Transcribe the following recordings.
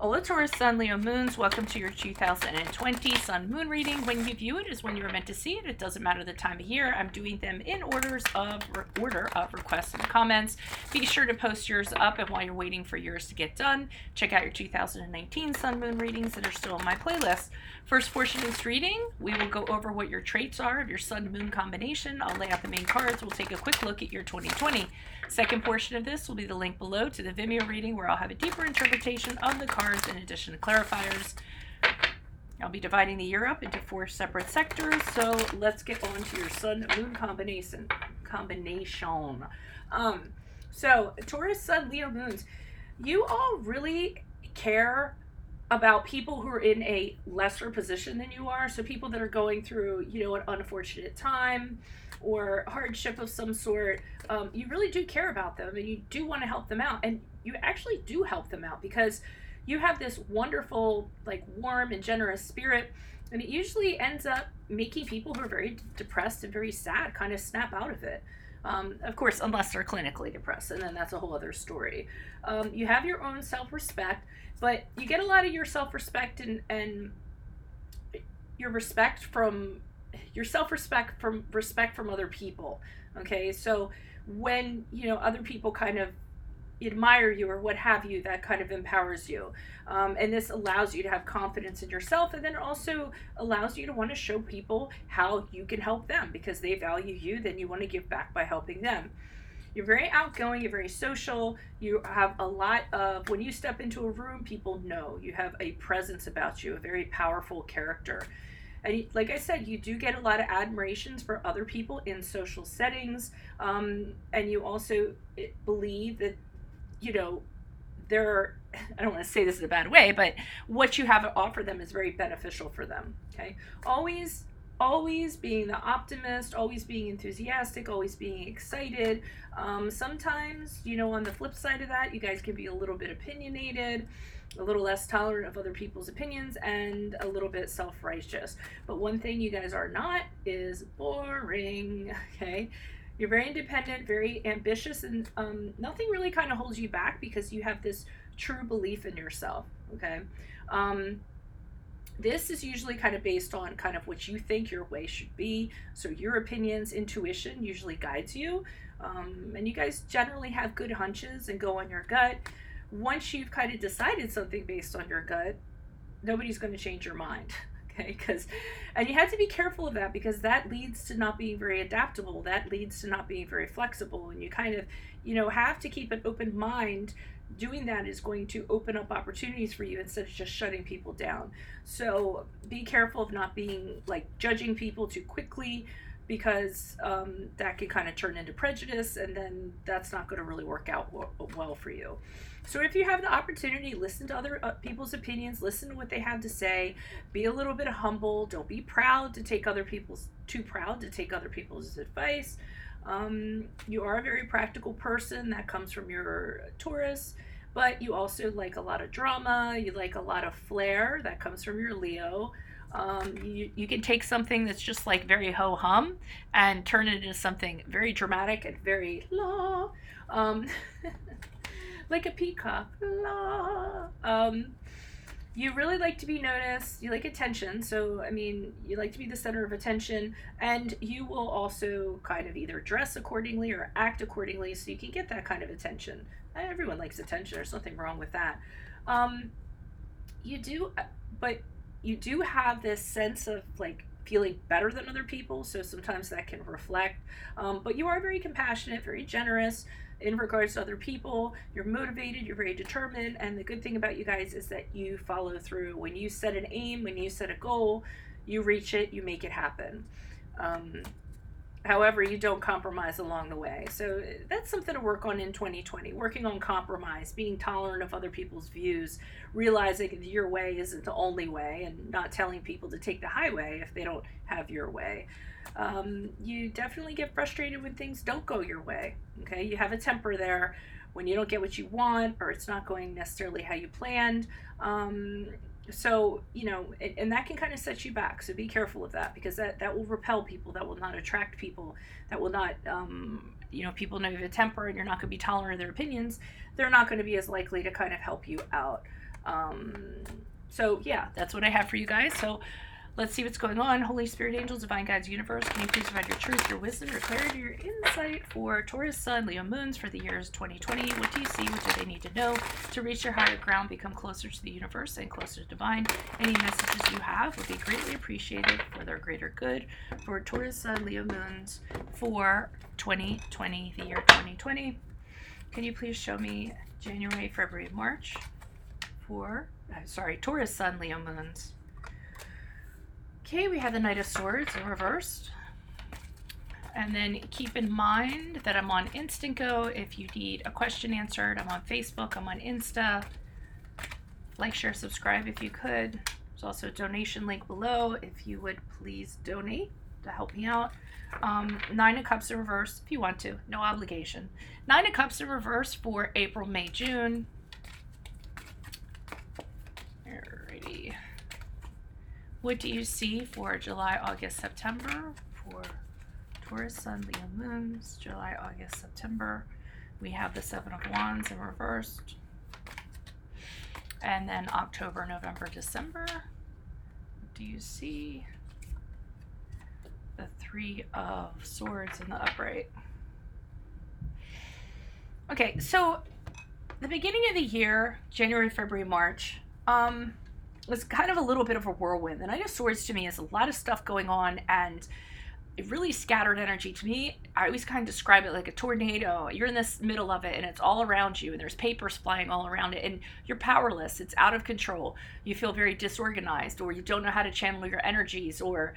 Hola Taurus Sun, Leo Moons, welcome to your 2020 Sun Moon reading. When you view it is when you were meant to see it. It doesn't matter the time of year. I'm doing them in order of requests and comments. Be sure to post yours up, and while you're waiting for yours to get done, check out your 2019 Sun Moon readings that are still on my playlist. First portion of this reading, we will go over what your traits are of your Sun Moon combination. I'll lay out the main cards. We'll take a quick look at your 2020. Second portion of this will be the link below to the Vimeo reading, where I'll have a deeper interpretation of the cards in addition to clarifiers. I'll be dividing the year up into 4 separate sectors, so let's get on to your Sun Moon combination. So Taurus Sun Leo Moons, you all really care about people who are in a lesser position than you are. So people that are going through, an unfortunate time or hardship of some sort. You really do care about them, and you do want to help them out, and you actually do help them out because you have this wonderful, warm and generous spirit, and it usually ends up making people who are very depressed and very sad kind of snap out of it. Of course, unless they're clinically depressed, and then that's a whole other story. You have your own self-respect, but you get a lot of your self-respect and your self-respect from respect from other people. Okay, so when other people kind of admire you or what have you, that kind of empowers you, and this allows you to have confidence in yourself, and then it also allows you to want to show people how you can help them because they value you. Then you want to give back by helping them. You're very outgoing, you're very social, you have a lot of, when you step into a room, people know you have a presence about you, a very powerful character. And like I said, you do get a lot of admirations for other people in social settings, and you also believe that they're, I don't want to say this in a bad way, but what you have to offer them is very beneficial for them. Okay, always being the optimist, always being enthusiastic, always being excited. Sometimes, on the flip side of that, you guys can be a little bit opinionated, a little less tolerant of other people's opinions, and a little bit self-righteous. But one thing you guys are not is boring. Okay, you're very independent, very ambitious, and nothing really kind of holds you back because you have this true belief in yourself. Okay, this is usually kind of based on kind of what you think your way should be. So your opinions, intuition usually guides you, and you guys generally have good hunches and go on your gut. Once you've kind of decided something based on your gut, nobody's going to change your mind. Okay, and you have to be careful of that because that leads to not being very adaptable. That leads to not being very flexible, and you kind of, have to keep an open mind. Doing that is going to open up opportunities for you instead of just shutting people down. So be careful of not being judging people too quickly, because that can kind of turn into prejudice, and then that's not going to really work out well for you. So if you have the opportunity, listen to other people's opinions, listen to what they have to say, be a little bit humble, don't be too proud to take other people's advice. You are a very practical person. That comes from your Taurus, but you also like a lot of drama, you like a lot of flair. That comes from your Leo. You can take something that's just very ho-hum and turn it into something very dramatic and very like a peacock. You really like to be noticed. You like attention. So, you like to be the center of attention, and you will also kind of either dress accordingly or act accordingly so you can get that kind of attention. Everyone likes attention. There's nothing wrong with that. You do have this sense of feeling better than other people, so sometimes that can reflect. But you are very compassionate, very generous in regards to other people. You're motivated, you're very determined, and the good thing about you guys is that you follow through. When you set an aim, when you set a goal, you reach it, you make it happen. However, you don't compromise along the way. So that's something to work on in 2020, working on compromise, being tolerant of other people's views, realizing that your way isn't the only way, and not telling people to take the highway if they don't have your way. You definitely get frustrated when things don't go your way. Okay, you have a temper there when you don't get what you want, or it's not going necessarily how you planned. So, and that can kind of set you back. So be careful of that, because that will repel people, that will not attract people, that will not, people know you have a temper and you're not going to be tolerant of their opinions. They're not going to be as likely to kind of help you out. So yeah, that's what I have for you guys. So let's see what's going on. Holy Spirit, angels, divine guides, universe, can you please provide your truth, your wisdom, your clarity, your insight for Taurus Sun, Leo Moons for the years 2020? What do you see? What do they need to know to reach their higher ground, become closer to the universe and closer to divine? Any messages you have would be greatly appreciated for their greater good for Taurus Sun, Leo Moons for 2020, the year 2020. Can you please show me January, February, March for, Taurus Sun, Leo Moons? Okay, we have the Knight of Swords in reversed. And then keep in mind that I'm on Instant Go if you need a question answered. I'm on Facebook, I'm on Insta. Like, share, subscribe if you could. There's also a donation link below if you would please donate to help me out. Nine of Cups in reverse if you want to, no obligation. Nine of Cups in reverse for April, May, June. Alrighty. What do you see for July, August, September for Taurus Sun, Leo Moons? July, August, September. We have the Seven of Wands in reversed. And then October, November, December. What do you see? The Three of Swords in the upright. Okay, so the beginning of the year, January, February, March, was kind of a little bit of a whirlwind. The Knight of Swords to me is a lot of stuff going on, and it really scattered energy. To me, I always kind of describe it like a tornado. You're in this middle of it and it's all around you and there's papers flying all around it and you're powerless. It's out of control. You feel very disorganized, or you don't know how to channel your energies, or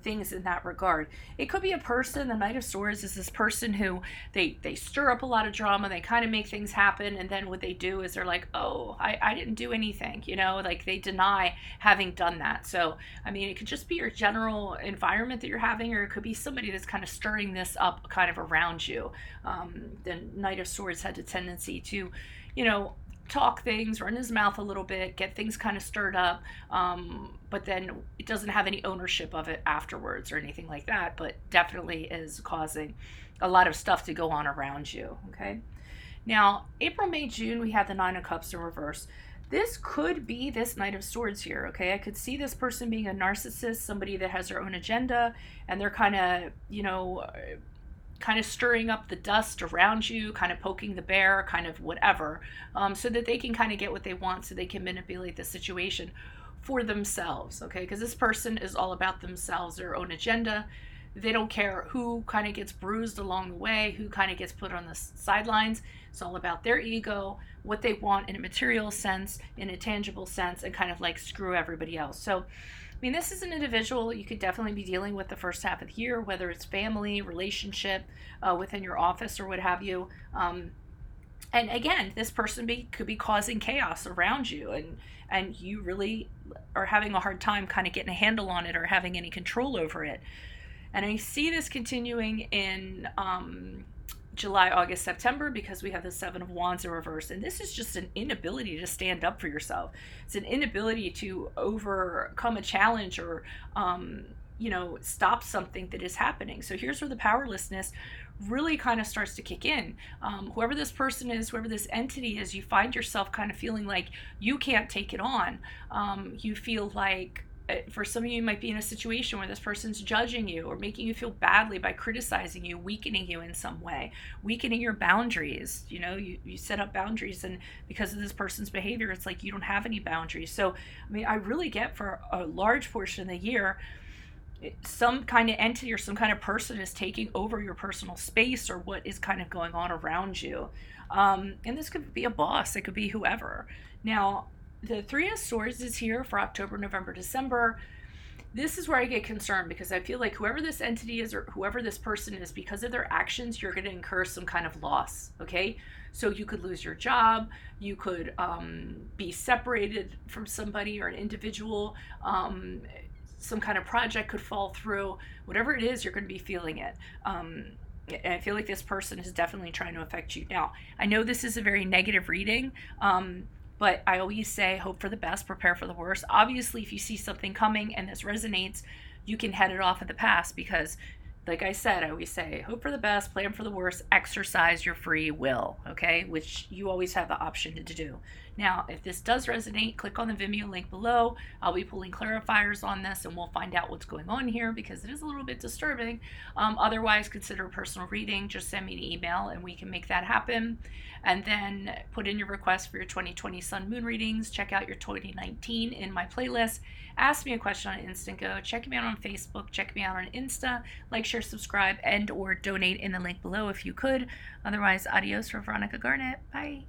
things in that regard. It could be a person. The Knight of Swords is this person who they stir up a lot of drama, they kind of make things happen, and then what they do is they're like, oh, I didn't do anything, like they deny having done that. So I mean, it could just be your general environment that you're having, or it could be somebody that's kind of stirring this up kind of around you. The Knight of Swords had a tendency to talk things, run his mouth a little bit, get things kind of stirred up, but then it doesn't have any ownership of it afterwards or anything like that, but definitely is causing a lot of stuff to go on around you. Okay, now April, May, June, we have the Nine of Cups in reverse. This could be this Knight of Swords here. Okay, I could see this person being a narcissist, somebody that has their own agenda, and they're kind of stirring up the dust around you, kind of poking the bear, kind of whatever, so that they can kind of get what they want, so they can manipulate the situation for themselves, okay? Because this person is all about themselves, their own agenda. They don't care who kind of gets bruised along the way, who kind of gets put on the sidelines. It's all about their ego, what they want in a material sense, in a tangible sense, and kind of like screw everybody else. So I mean, this is an individual you could definitely be dealing with the first half of the year, whether it's family, relationship, within your office or what have you. And again, this person could be causing chaos around you, and you really are having a hard time kind of getting a handle on it or having any control over it. And I see this continuing in July, August, September, because we have the Seven of Wands in reverse. And this is just an inability to stand up for yourself. It's an inability to overcome a challenge or, stop something that is happening. So here's where the powerlessness really kind of starts to kick in. Whoever this person is, whoever this entity is, you find yourself kind of feeling like you can't take it on. You feel like, for some of you might be in a situation where this person's judging you or making you feel badly by criticizing you, weakening you in some way, weakening your boundaries. You set up boundaries, and because of this person's behavior, it's like you don't have any boundaries. So, I mean, I really get for a large portion of the year, some kind of entity or some kind of person is taking over your personal space or what is kind of going on around you. And this could be a boss. It could be whoever. Now, the Three of Swords is here for October, November, December. This is where I get concerned, because I feel like whoever this entity is or whoever this person is, because of their actions, you're going to incur some kind of loss, okay? So you could lose your job, you could be separated from somebody or an individual, some kind of project could fall through. Whatever it is, you're going to be feeling it. And I feel like this person is definitely trying to affect you. Now, I know this is a very negative reading, but I always say, hope for the best, prepare for the worst. Obviously, if you see something coming and this resonates, you can head it off in the past, because like I said, I always say, hope for the best, plan for the worst, exercise your free will, okay? Which you always have the option to do. Now, if this does resonate, click on the Vimeo link below. I'll be pulling clarifiers on this and we'll find out what's going on here because it is a little bit disturbing. Otherwise, consider a personal reading. Just send me an email and we can make that happen. And then put in your request for your 2020 Sun Moon readings. Check out your 2019 in my playlist. Ask me a question on Instant Go. Check me out on Facebook. Check me out on Insta. Like, share, subscribe, and or donate in the link below if you could. Otherwise, adios for Veronica Garnett. Bye.